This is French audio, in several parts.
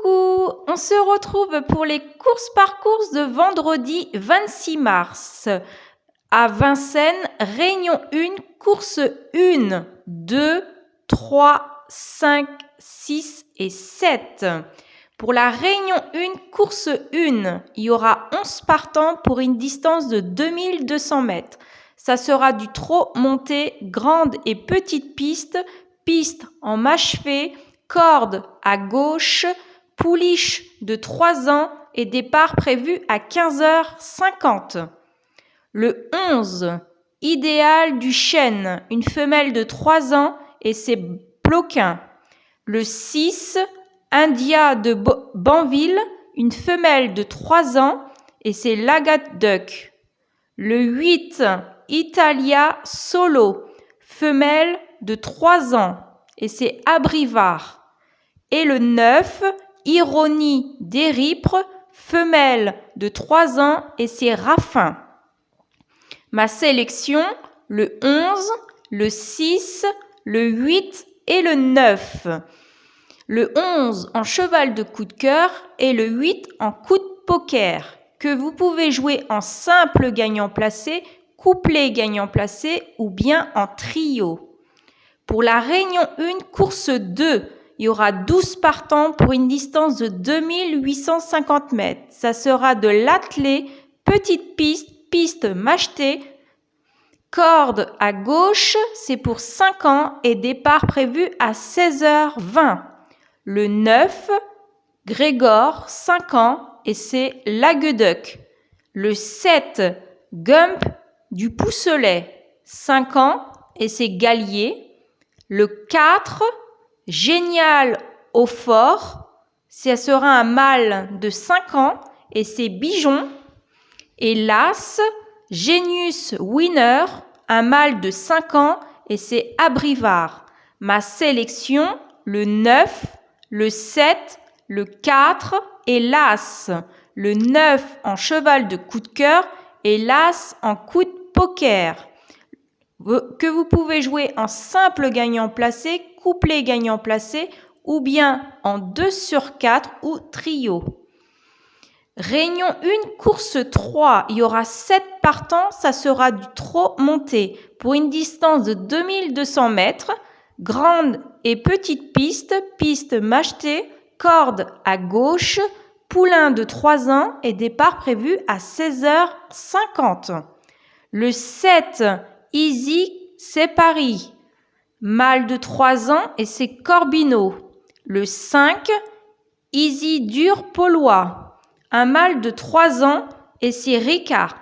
Coucou, on se retrouve pour les courses par course de vendredi 26 mars. À Vincennes, Réunion 1, course 1, 2, 3, 5, 6 et 7. Pour la Réunion 1, course 1, il y aura 11 partants pour une distance de 2200 mètres. Ça sera du trot monté, grande et petite piste, piste en mâchevée, corde à gauche, pouliche de 3 ans et départ prévu à 15h50. Le 11, idéal du chêne, une femelle de 3 ans et ses ploquins. Le 6, India de Banville, une femelle de 3 ans et ses lagat duck. Le 8, Italia Solo, femelle de 3 ans et c'est abrivard. Et le 9, Ironie des Ripres, femelle de 3 ans et c'est raffin. Ma sélection, le 11, le 6, le 8 et le 9. Le 11 en cheval de coup de cœur et le 8 en coup de poker, que vous pouvez jouer en simple gagnant placé, couplet gagnant placé ou bien en trio. Pour la Réunion 1, course 2, il y aura 12 partants pour une distance de 2850 mètres. Ça sera de l'attelé, petite piste, piste machetée, corde à gauche, c'est pour 5 ans et départ prévu à 16h20. Le 9, Grégor, 5 ans et c'est Lagueduc. Le 7, Gump du Pousselet, 5 ans et c'est Gallier. Le 4, Génial au fort, ça sera un mâle de 5 ans et c'est Bijon. Et l'As, Genius Winner, un mâle de 5 ans et c'est Abrivard. Ma sélection, le 9, le 7, le 4 et l'As. Le 9 en cheval de coup de cœur et l'As en coup de poker, que vous pouvez jouer en simple gagnant placé, couplet gagnant placé ou bien en 2/4 ou trio. Réunion 1, course 3, il y aura 7 partants, ça sera du trot monté pour une distance de 2200 mètres, grande et petite piste, piste machetée, corde à gauche, poulain de 3 ans et départ prévu à 16h50. Le 7, Easy, c'est Paris, mâle de 3 ans et c'est Corbino. Le 5, Easy Dur Paulois, un mâle de 3 ans et c'est Ricard.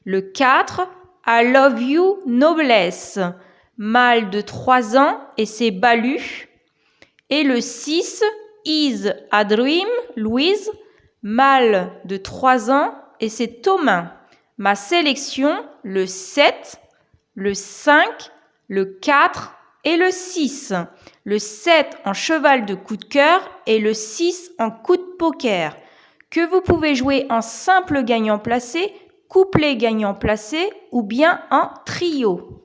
Le 4, I Love You Noblesse, mâle de 3 ans et c'est Balu. Et le 6, Is a Dream, Louise, mâle de 3 ans et c'est Thomas. Ma sélection, le 7, le 5, le 4 et le 6. Le 7 en cheval de coup de cœur et le 6 en coup de poker, que vous pouvez jouer en simple gagnant placé, couplet gagnant placé ou bien en trio.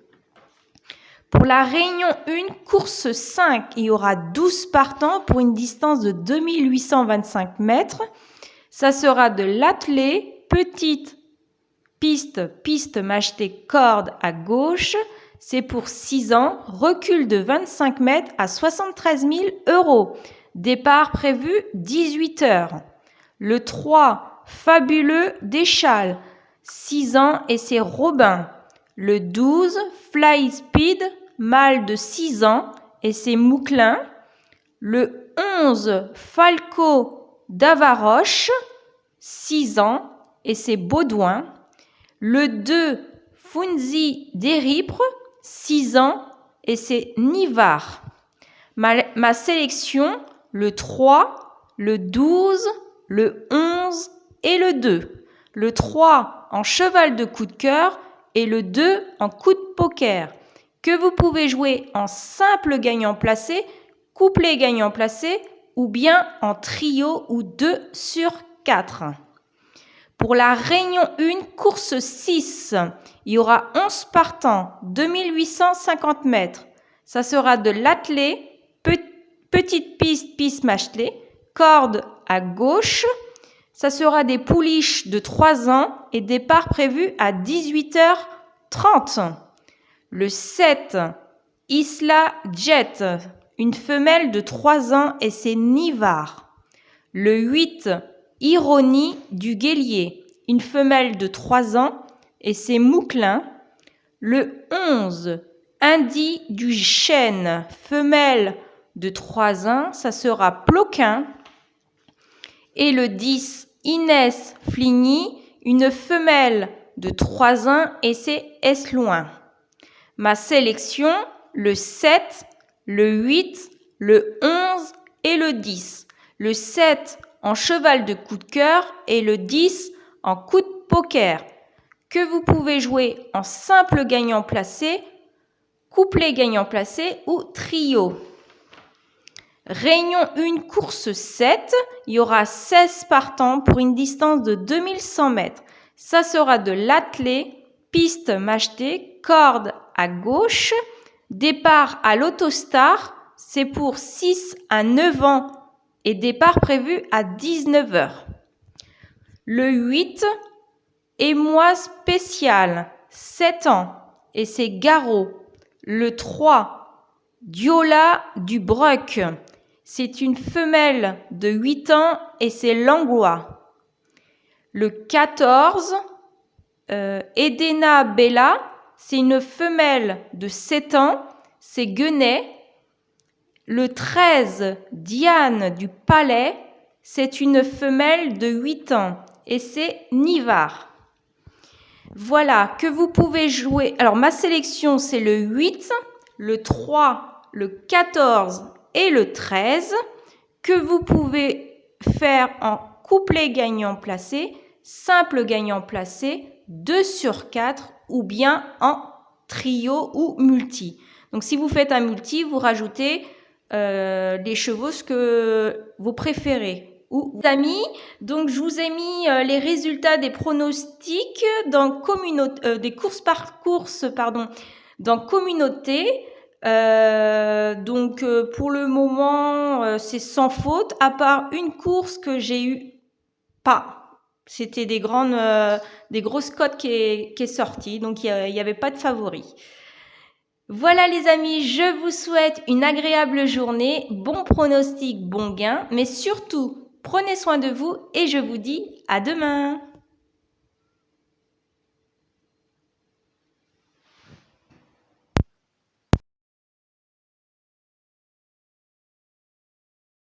Pour la Réunion 1, course 5, il y aura 12 partants pour une distance de 2825 mètres. Ça sera de l'attelé, petite piste, piste machetée, corde à gauche. C'est pour 6 ans, recul de 25 mètres à 73 000 €. Départ prévu 18h. Le 3, Fabuleux d'Échal, 6 ans et c'est Robin. Le 12, Fly Speed, mâle de 6 ans et c'est Mouclin. Le 11, Falco d'Avaroche, 6 ans et c'est Baudouin. Le 2, Funzi des Ripres, 6 ans et c'est Nivard. Ma sélection, le 3, le 12, le 11 et le 2. Le 3 en cheval de coup de cœur et le 2 en coup de poker, que vous pouvez jouer en simple gagnant placé, couplet gagnant placé ou bien en trio ou 2/4. Pour la Réunion 1, course 6, il y aura 11 partants, 2850 mètres. Ça sera de l'attelé, petite piste, piste machelée, corde à gauche. Ça sera des pouliches de 3 ans et départ prévu à 18h30. Le 7, Isla Jet, une femelle de 3 ans et c'est Nivard. Le 8, Ironie du Guélier, une femelle de 3 ans et c'est Mouclin. Le 11, Indie du Chêne, femelle de 3 ans, ça sera Ploquin. Et le 10, Inès Fligny, une femelle de 3 ans et c'est Esloin. Ma sélection, le 7, le 8, le 11 et le 10. Le 7 en cheval de coup de cœur et le 10 en coup de poker, que vous pouvez jouer en simple gagnant placé, couplet gagnant placé ou trio. Réunion 1, course 7, il y aura 16 partants pour une distance de 2100 mètres. Ça sera de l'attelé, piste machetée, corde à gauche, départ à l'Autostar, c'est pour 6 à 9 ans et départ prévu à 19h. Le 8, Émoi spécial, 7 ans et c'est Garot. Le 3, Diola du Bruck, c'est une femelle de 8 ans et c'est Langlois. Le 14, Edena Bella, c'est une femelle de 7 ans, c'est Guenay. Le 13, Diane du Palais, c'est une femelle de 8 ans et c'est Nivard. Voilà, que vous pouvez jouer. Alors, ma sélection, c'est le 8, le 3, le 14 et le 13, que vous pouvez faire en couplet gagnant placé, simple gagnant placé, 2 sur 4 ou bien en trio ou multi. Donc, si vous faites un multi, vous rajoutez les chevaux que vous préférez. Amis, donc je vous ai mis les résultats des pronostics dans des courses par course, dans communauté. Donc pour le moment, c'est sans faute, à part une course que j'ai eu pas. C'était des grosses cotes qui est sortie, donc il n'y avait pas de favori. Voilà les amis, je vous souhaite une agréable journée, bon pronostic, bon gain, mais surtout, prenez soin de vous et je vous dis à demain.